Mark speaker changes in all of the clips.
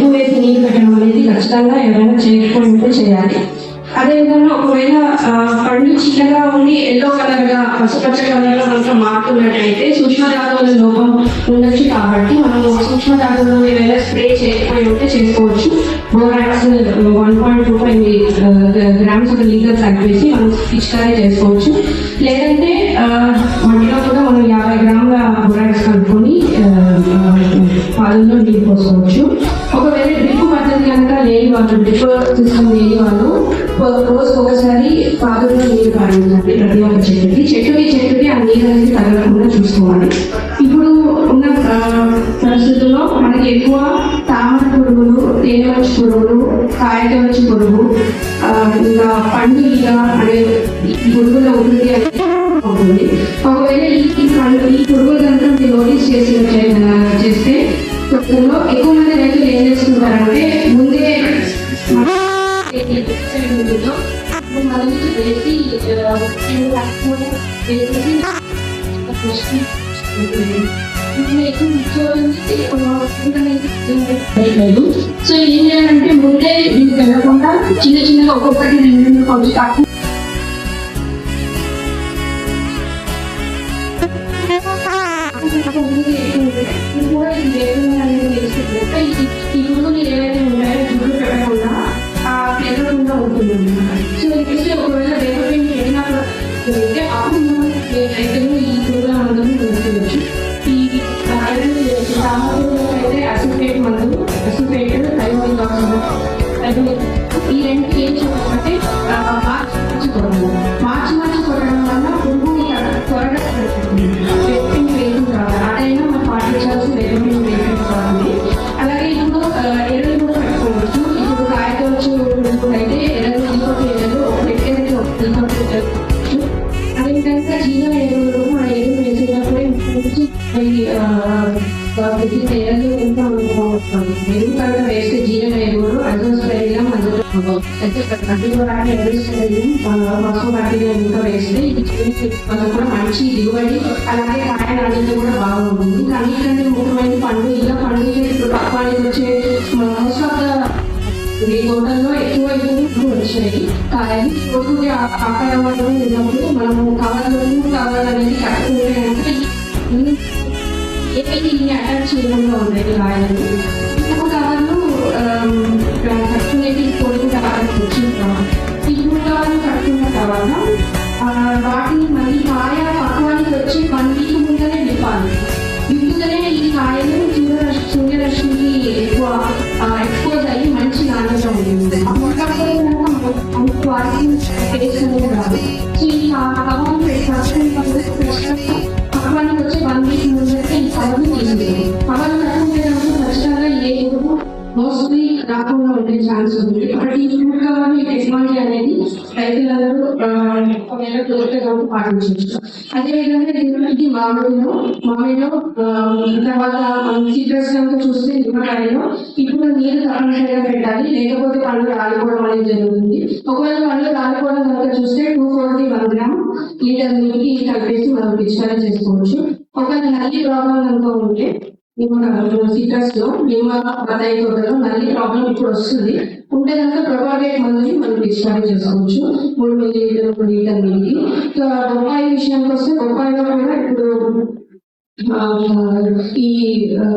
Speaker 1: ఎక్కువ వేసి నీళ్ళు పెట్టడం అనేది ఖచ్చితంగా ఎవరైనా చేయకపోతే చేయాలి. అదేవిధంగా ఒకవేళ పండు చిన్నగా ఉండి ఎల్లో కలర్ గా పసుపచ్చ కలర్ లో కనుక మారుతున్నట్టయితే సూక్ష్మధాతువుల లోపం ఉండొచ్చు. కాబట్టి మనం సూక్ష్మధాతువులు ఏదైనా స్ప్రే చేయకపోయి ఉంటే చేసుకోవచ్చు. బోరాక్స్ 1.25 గ్రామ్స్ ఒక లీటర్ కలిపేసి మనం పిచికారీ చేసుకోవచ్చు. లేదంటే మట్టిలో కూడా మనం 50 గ్రాముల బోరాక్స్ కలుపుకొని పాలల్లో నీళ్ళు పోసుకోవచ్చు. ఒకవేళ డ్రిప్ పద్ధతి కనుక లేని వాళ్ళు, డ్రిప్ సిస్టమ్ లేని వాళ్ళు రోజుకు ఒకసారి పాదుల్లో నీళ్ళు పారించాలి. ప్రతి ఒక్క చెట్టుకి ఆ నీరు అనేది తగలకుండా చూసుకోవాలి. ఇప్పుడు ఉన్న పరిస్థితుల్లో మనకి ఎక్కువ తామర పురుగులు, తేనె పురుగులు, కాయతొలచు పురుగు, ఇంకా పండు ఈగ అనే పురుగుల ఉధృతి అనేది ఉంటుంది. ఒకవేళ ఈ పురుగులు కనుక మీరు నోటీస్ చేస్తే ఎక్కువ మంది రైతులు ఏం చేస్తుంటారంటే ముందే సో ఏం చేయాలంటే ముందే దీనికి వెళ్ళకుండా చిన్నగా ఒక్కొక్కటి 2 కొంచెం తక్కువ ఈ పురుగులు ఏవైతే ఉన్నాయో గుడ్లు పెట్టకుండా పెరగకుండా ఉంటుంది. సో నెక్స్ట్ ఒకవేళ డెవలప్మెంట్ పెట్టినప్పుడు రైతులు ఈ పురుగుల మందులు కొనుక్కోవచ్చు. ఈ సామాన్యులు అయితే అసిఫేట్ మందులు, అసిఫేట్ ఈ రెండు ఏం చెప్పాలంటే మార్చి కొట్టడం వల్ల పురుగు త్వరగా డెవలప్మెంట్ వేయడం కావాలి. అదైనా మనం పాటించాల్సిన డెవలప్మెంట్ వేయడం కావాలి. అలాగే ఇప్పుడు ఎరువులు కూడా పెట్టుకోవచ్చు. ఇప్పుడు కాయతొలచు అయితే ఎరువులు పెట్టేది అదేవిధంగా జీవ ఎరువులు మన ఎరువులు వేసేటప్పుడే ఎరువులు ఇంకా ఎరువు కనుక వేస్తే జీవ ఎరువులు అజోస్పైరియం వేస్తే కూడా మంచి దిగుబడి, అలాగే కాయ నాణ్యత కూడా బాగుంటుంది. అన్నిటికంటే ముఖ్యమైన పండుగ ఇప్పుడు పక్వానికి వచ్చే మోస్ట్ ఆఫ్ ద తోటల్లో ఎక్కువ వచ్చాయి కాయలు. రోజు ఆకారం ఉన్నప్పుడు మనము కవర్ అనేది కట్టుకుంటే ఇన్ని అటాచ్ చేయడంలో ఉన్నాయి కాయలు. ఇప్పుడు కవర్లు కట్టుకునేది పొడుగు కవర్లు వచ్చిన తర్వాత ఈ 3 కవర్లు కట్టుకున్న తర్వాత వాటిని మళ్ళీ కాయ పక్వానికి వచ్చి 1 వీక్ ముందరే విప్పాలి. విప్పుతూనే ఈ కాయలు సూర్యరశ్మికి ఎక్కువ ఎక్స్పోజ్ అయ్యి మంచి నాణ్యత ఉంటుంది. పక్వానికి వచ్చి 1 వీక్ ముందరే ఈ కవర్ని తీసుకుంటుంది. కవర్లు కట్టుకునేటప్పుడు ఖచ్చితంగా ఏ ఎరువు మోస్ట్లీ రాకుండా ఉండే ఛాన్స్ ఉంది. కాబట్టి ఈ ఫుడ్ కవర్ టెక్నాలజీ అనేది రైతులందరూ దొరికేటప్పుడు పాటించవచ్చు. అదేవిధంగా ఇది మామిడిలో తర్వాత సిట్రస్ కనుక చూస్తే నిమ్మకాయలో ఇప్పుడు నీరు తప్పనిసరిగా పెట్టాలి, లేకపోతే పళ్ళు రాలిపోవడం అనేది జరుగుతుంది. ఒకవేళ పళ్ళు రాలిపోవడం కనుక చూస్తే 241 గ్రామ్ లీటర్ నీటికి కలిపేసి మనం పిచికారీ చేసుకోవచ్చు. ఒకవేళ నల్లి ప్రాబ్లం కనుక ఉంటే సిట్రస్ లో నిమ్మ బత్తాయి తోటలో నల్లి ప్రాబ్లం ఇప్పుడు వస్తుంది ఉంటే కనుక ప్రొపాగేట్ మందుని మనం పిచికారీ చేసుకోవచ్చు 3 మిల్లీలీటర్ లీటర్ నీటికి. బొప్పాయి విషయానికి వస్తే బొప్పాయిలో కూడా ఇప్పుడు ఈ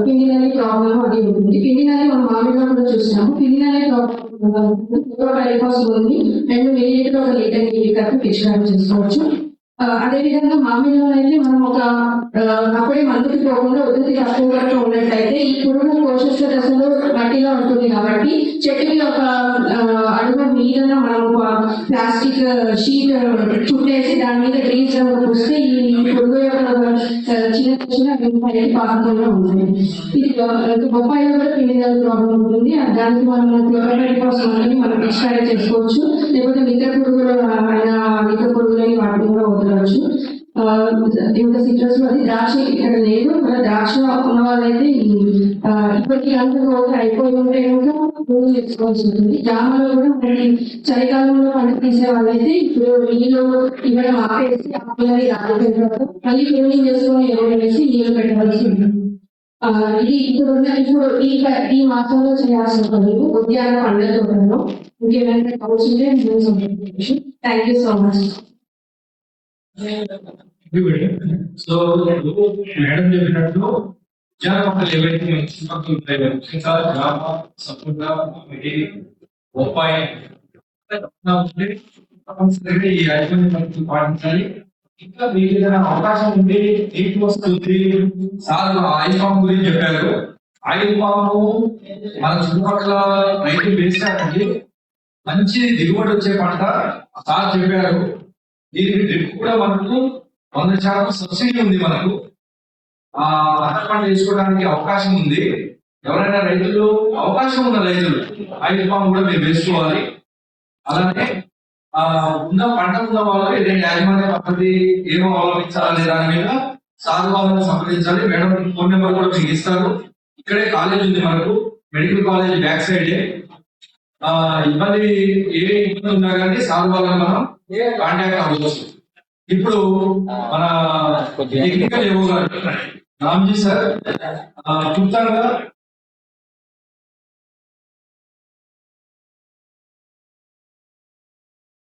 Speaker 1: పిండి నల్లి ప్రాబ్లం అది ఉంటుంది. పిండి నల్లి మనం మామిడిలో కూడా చూస్తున్నాము. పిండి నల్లి ప్రాబ్లం 2 మిల్లీలీటర్ 1 లీటర్ నీటి కలిపి పిచికారీ చేసుకోవచ్చు. అదేవిధంగా మామిడిలో అయితే మనం అప్పుడే మందుకి పోకుండా ఉధృతి తక్కువగా ఉన్నట్లయితే ఈ పురుగు పోషక దశలో మట్టిలో ఉంటుంది. కాబట్టి చెట్టుకి ఒక అడుగు మీద మనం ప్లాస్టిక్ షీట్ చుట్టేసి దాని మీద గ్రీన్స్ రంగు పూస్తే ఈ పురుగు యొక్క చిన్న పైకి పాకుండా ఉంటుంది. ఇది బొప్పాయిలో కూడా పిండి ప్రాబ్లం ఉంటుంది. దానికి మనం మనం పిచికారీ చేసుకోవచ్చు. లేకపోతే మిగతా పురుగులని వాటిని కూడా వదలవచ్చు. ఇంకా సిట్రస్ లో అది ద్రాక్ష ఇక్కడ లేదు. మన ద్రాక్ష ఉన్న వాళ్ళైతే ఇప్పటికీ అంతా అయిపోయి ఉంటే పురుగు తెచ్చుకోవాల్సి ఉంటుంది. జామలో కూడా మనకి చలికాలంలో పంట తీసే వాళ్ళైతే ఇప్పుడు నీళ్ళు ఇవ్వడం ఆపేసి ఆపేయాలి. మళ్ళీ క్లీనింగ్ చేసుకొని ఎరువు వేసి నీళ్ళు పెట్టవలసి ఉంటుంది. ఇది ఇప్పుడు ఈ మాసంలో చేయాల్సిన పనులు ఉద్యాన పండ్ల తోటలో ఇంకేమైనా counselling thank you so much.
Speaker 2: So madam చెప్పినట్టు ఉద్యాన పంటలు ఏవైతే చుట్టుపక్కల ఉంటాయో ముఖ్యంగా జామ, సపోట, బొప్పాయి తప్పనిసరిగా ఈ యాజమాన్య పద్ధతులు పాటించాలి. ఇంకా మీకు ఏదైనా అవకాశం ఉంటే నీటి వస్తుంది సార్ ఆయిల్ పాంప్ గురించి చెప్పారు. ఆయిల్ పాంపు మన చుట్టుపక్కల రైతులు వేసారండి, మంచి దిగుబడి వచ్చే పంట సార్ చెప్పారు. దీనికి డ్రిప్ కూడా మనకు 100% సబ్సిడీ ఉంది. మనకు పంట పంట వేసుకోవడానికి అవకాశం ఉంది. ఎవరైనా రైతులు అవకాశం ఉన్న రైతులు ఆయిల్ పాంప్ కూడా మీరు వేసుకోవాలి. అలానే ఉన్న పంట ఉన్న వాళ్ళు ఏదైనా యాజమాన్య పద్ధతి ఏమో అవలంబించాలనే దాని మీద సార్ వాళ్ళని సంప్రదించాలి. మేడం ఫోన్ నెంబర్ కూడా మీకు ఇస్తారు. ఇక్కడే కాలేజ్ ఉంది మనకు, మెడికల్ కాలేజ్ బ్యాక్ సైడే. ఇబ్బంది ఉన్నా కానీ సార్ వాళ్ళని మనం కాంటాక్ట్ అవ్వచ్చు. ఇప్పుడు మన టెక్నికల్ ఏవో గారు రామ్జీ సార్ క్లుప్తంగా